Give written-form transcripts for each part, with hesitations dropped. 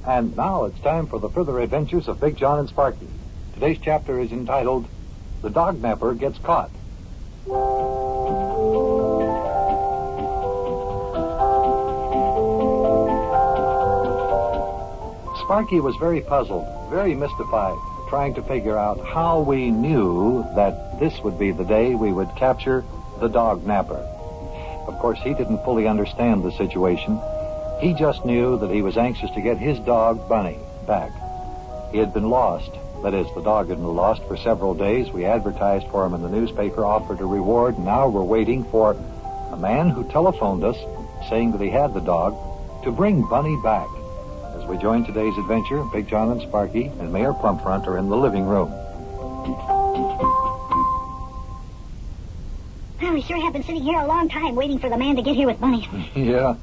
And now it's time for the further adventures of Big John and Sparkie. Today's chapter is entitled, The Dognapper Gets Caught. Sparkie was very puzzled, very mystified, trying to figure out how we knew that this would be the day we would capture the Dognapper. Of course, he didn't fully understand the situation. He just knew that he was anxious to get his dog, Bunny, back. He had been lost. That is, the dog had been lost for several days. We advertised for him in the newspaper, offered a reward. Now we're waiting for a man who telephoned us saying that he had the dog to bring Bunny back. As we join today's adventure, Big John and Sparkie and Mayor Plumpfront are in the living room. Well, we sure have been sitting here a long time waiting for the man to get here with Bunny. Yeah.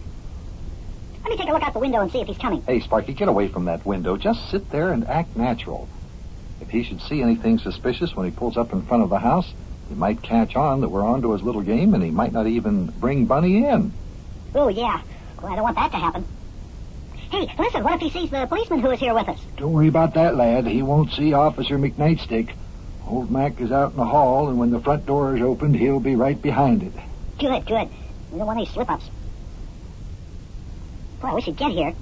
Let me take a look out the window and see if he's coming. Hey, Sparkie, get away from that window. Just sit there and act natural. If he should see anything suspicious when he pulls up in front of the house, he might catch on that we're onto his little game, and he might not even bring Bunny in. Oh, yeah. Well, I don't want that to happen. Hey, listen, what if he sees the policeman who is here with us? Don't worry about that, lad. He won't see Officer McNightstick. Old Mac is out in the hall, and when the front door is opened, he'll be right behind it. Good, good. We don't want any slip-ups. Boy, I wish he'd get here.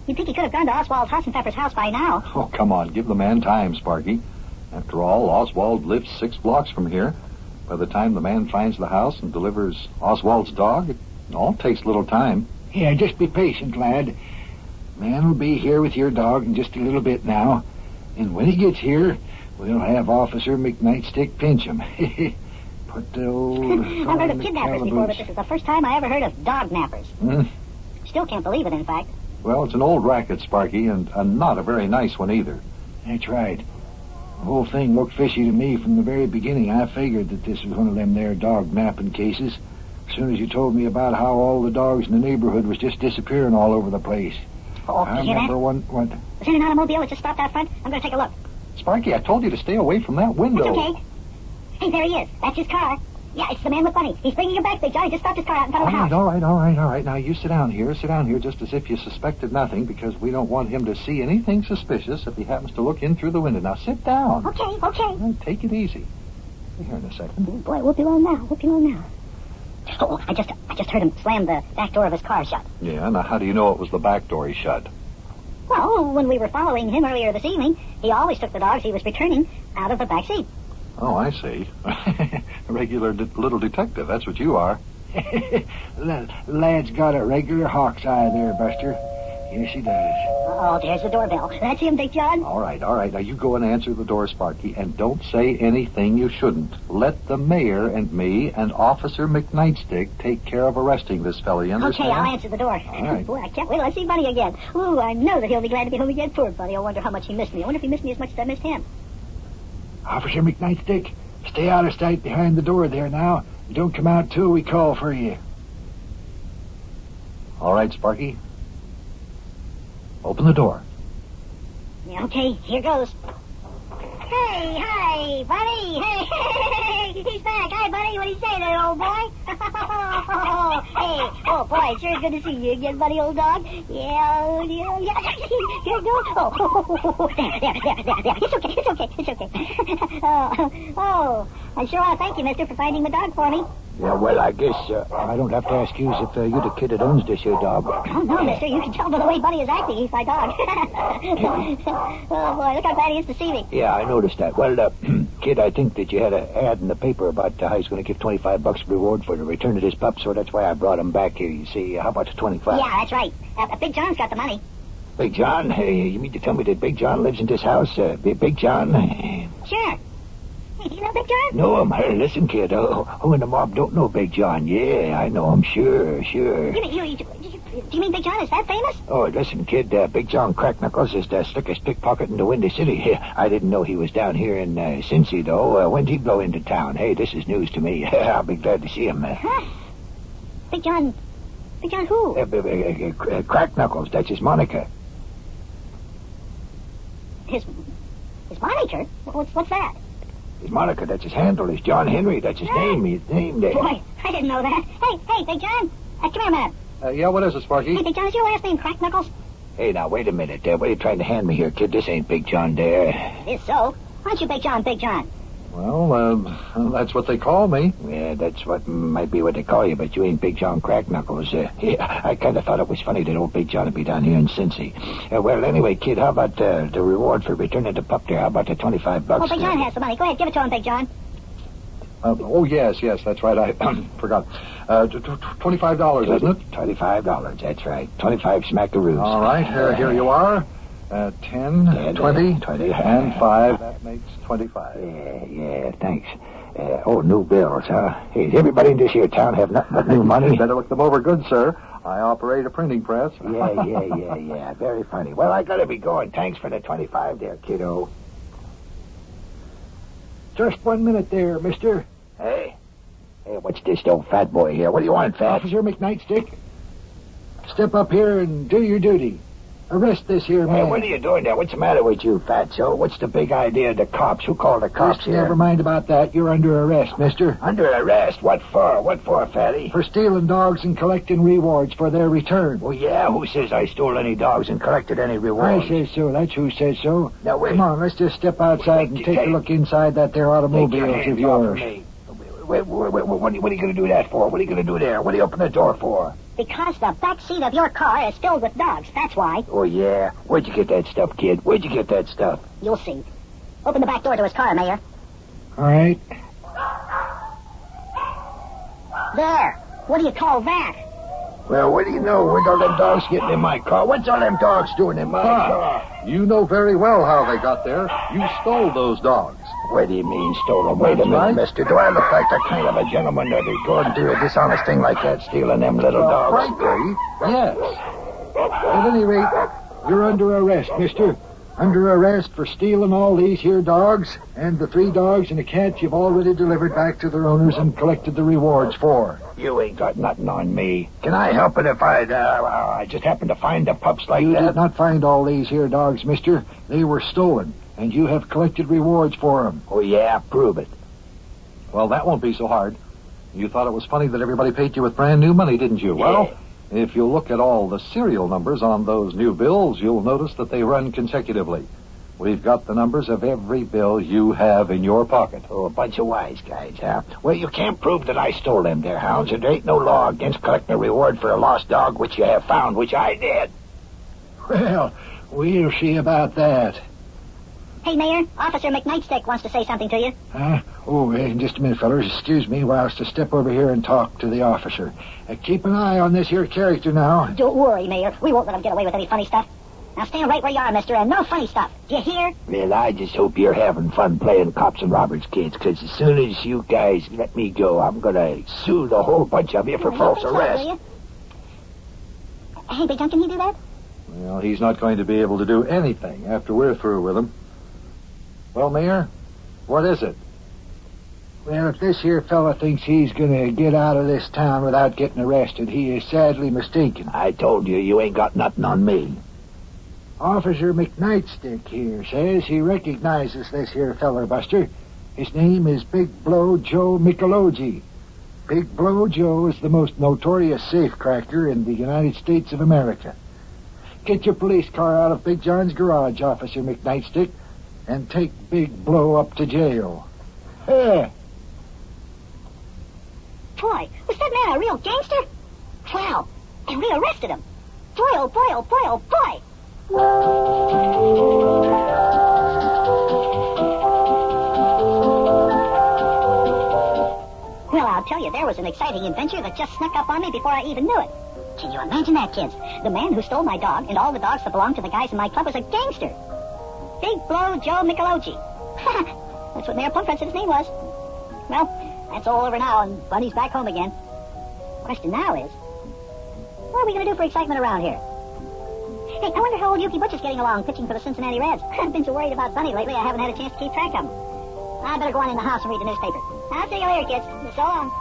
You'd think he could have gone to Oswald Hassenpfeffer's house by now. Oh, come on. Give the man time, Sparkie. After all, Oswald lives 6 blocks from here. By the time the man finds the house and delivers Oswald's dog, it all takes little time. Yeah, just be patient, lad. Man will be here with your dog in just a little bit now. And when he gets here, we'll have Officer McNightstick pinch him. Put the old... I've heard of kidnappers before, but this is the first time I ever heard of dognappers. Still can't believe it, in fact. Well, it's an old racket, Sparkie, and not a very nice one either. That's right. The whole thing looked fishy to me from the very beginning. I figured that this was one of them there dog napping cases. As soon as you told me about how all the dogs in the neighborhood was just disappearing all over the place. Oh, I did you hear remember that? What? Was there an automobile that just stopped out front? I'm going to take a look. Sparkie, I told you to stay away from that window. That's okay. Hey, there he is. That's his car. Yeah, it's the man with Bunny. He's bringing him back, Big John. He just stopped his car out in front of the house. All right. Now, you sit down here, just as if you suspected nothing, because we don't want him to see anything suspicious if he happens to look in through the window. Now, sit down. Okay. Right, take it easy. Be here in a second. Oh, boy, whoop him on now. Oh, I just heard him slam the back door of his car shut. Yeah, now how do you know it was the back door he shut? Well, when we were following him earlier this evening, he always took the dogs he was returning out of the back seat. Oh, I see. A regular little detective, that's what you are. Lad's got a regular hawk's eye there, Buster. Yes, he does. Oh, there's the doorbell. That's him, Big John. All right. Now, you go and answer the door, Sparkie, and don't say anything you shouldn't. Let the mayor and me and Officer McNightstick take care of arresting this fella, you understand? Okay, I'll answer the door. All right. Boy, I can't wait till I see Bunny again. Ooh, I know that he'll be glad to be home again. Poor Bunny. I wonder how much he missed me. I wonder if he missed me as much as I missed him. Officer McNightstick, stay out of sight behind the door there now. Don't come out till we call for you. All right, Sparkie. Open the door. Yeah, okay, here goes. Hey, hi, Bunny. Hey, he's back. Hi, Bunny. What do you say there, old boy? Hey, oh, boy, it's sure good to see you again, Bunny, old dog. Yeah. Here it goes. Oh, there. It's okay. Oh, I sure want to thank you, mister, for finding the dog for me. Yeah, well, I guess I don't have to ask you if you're the kid that owns this here dog. Oh, no, mister. You can tell by the way Bunny is acting. He's my dog. Oh, boy, look how glad he is to see me. Yeah, I noticed that. Well, kid, I think that you had an ad in the paper about how he's going to give $25 reward for the return of this pup, so that's why I brought him back here. You see, how about the 25? Yeah, that's right. Big John's got the money. Big John? Hey, you mean to tell me that Big John lives in this house? Big John? Sure. Hey, do you know Big John? Know him. Hey, listen, kid. Who in the mob don't know Big John? Yeah, I know him. Sure. Do you mean Big John is that famous? Oh, listen, kid. Big John Cracknuckles is the slickest pickpocket in the Windy City. I didn't know he was down here in Cincy, though. When'd he blow into town? Hey, this is news to me. I'll be glad to see him. Huh? Big John who? Cracknuckles. That's his moniker. His moniker? What's that? His moniker, that's his handle, is John Henry. That's his name. His name there. Boy, I didn't know that. Hey, Big John. Come here a minute. Yeah, what is it, Sparkie? Hey, Big John, is your last name Cracknuckles? Hey, now, wait a minute. What are you trying to hand me here, kid? This ain't Big John Dare. It's so. Aren't you Big John, Big John? Well, that's what they call me. Yeah, that's what might be what they call you, but you ain't Big John Cracknuckles. Yeah, I kind of thought it was funny that old Big John would be down here in Cincy. Well, anyway, kid, how about the reward for returning the pup there? How about the $25? Oh, Big John has the money. Go ahead, give it to him, Big John. Yes, that's right. I forgot. $25, isn't it? $25, that's right. 25 smackaroos. All right, here you are. 10, 20, and 5. That makes 25. Yeah, thanks. New bills, huh? Hey, does everybody in this here town have nothing but new money? Better look them over good, sir. I operate a printing press. Yeah. Very funny. Well, I gotta be going. Thanks for the 25 there, kiddo. Just 1 minute there, mister. Hey, what's this old fat boy here? What do you want, Fat? Officer McNightstick. Step up here and do your duty. Arrest this here man. Hey, what are you doing there? What's the matter with you, Fatso? What's the big idea of the cops? Who called the cops here? Never mind about that. You're under arrest, mister. Under arrest? What for? What for, Fatty? For stealing dogs and collecting rewards for their return. Well, yeah, who says I stole any dogs and collected any rewards? I says so. That's who says so. Now, wait. Come on, let's just step outside and take a look inside that there automobile of yours. What are you going to do that for? What are you going to do there? What are you open the door for? Because the back seat of your car is filled with dogs, that's why. Oh, yeah? Where'd you get that stuff, kid? Where'd you get that stuff? You'll see. Open the back door to his car, Mayor. All right. There. What do you call that? Well, what do you know? Where'd all them dogs getting in my car? What's all them dogs doing in my car? You know very well how they got there. You stole those dogs. What do you mean, stolen? Wait a minute, mister. Do I look like the kind of a gentleman that would go and do a dishonest thing like that, stealing them little dogs? Frankly, yes. At any rate, you're under arrest, mister. Under arrest for stealing all these here dogs, and the 3 dogs and a cat you've already delivered back to their owners and collected the rewards for. You ain't got nothing on me. Can I help it if I just happen to find the pups like You that? did not find all these here dogs, mister. They were stolen, and you have collected rewards for them. Oh, yeah? Prove it. Well, that won't be so hard. You thought it was funny that everybody paid you with brand new money, didn't you? Yeah. Well, if you look at all the serial numbers on those new bills, you'll notice that they run consecutively. We've got the numbers of every bill you have in your pocket. Oh, a bunch of wise guys, huh? Well, you can't prove that I stole them there, hounds, and there ain't no law against collecting a reward for a lost dog, which you have found, which I did. Well, we'll see about that. Hey, Mayor, Officer McNightstick wants to say something to you. Just a minute, fellas. Excuse me whilst I step over here and talk to the officer. Keep an eye on this here character now. Don't worry, Mayor. We won't let him get away with any funny stuff. Now stand right where you are, mister, and no funny stuff. Do you hear? Well, I just hope you're having fun playing cops and robbers, kids, because as soon as you guys let me go, I'm going to sue the whole bunch of you for false arrest. Hey, Big John, can he do that? Well, he's not going to be able to do anything after we're through with him. Well, Mayor, what is it? Well, if this here fella thinks he's going to get out of this town without getting arrested, he is sadly mistaken. I told you, you ain't got nothing on me. Officer McNightstick here says he recognizes this here feller, Buster. His name is Big Blow Joe Michelozzi. Big Blow Joe is the most notorious safecracker in the United States of America. Get your police car out of Big John's garage, Officer McNightstick, and take Big Blow up to jail. Boy, was that man a real gangster? Wow, and we arrested him. Boy, oh boy, oh boy, oh boy. Well, I'll tell you, there was an exciting adventure that just snuck up on me before I even knew it. Can you imagine that, kids? The man who stole my dog and all the dogs that belonged to the guys in my club was a gangster. Big Blow Joe Michelozzi. That's what Mayor Plumfront said his name was. Well, that's all over now, and Bunny's back home again. Question now is, what are we going to do for excitement around here? Hey, I wonder how old Yuki Butch is getting along pitching for the Cincinnati Reds. I've been so worried about Bunny lately, I haven't had a chance to keep track of him. I better go on in the house and read the newspaper. I'll see you later, kids. So long.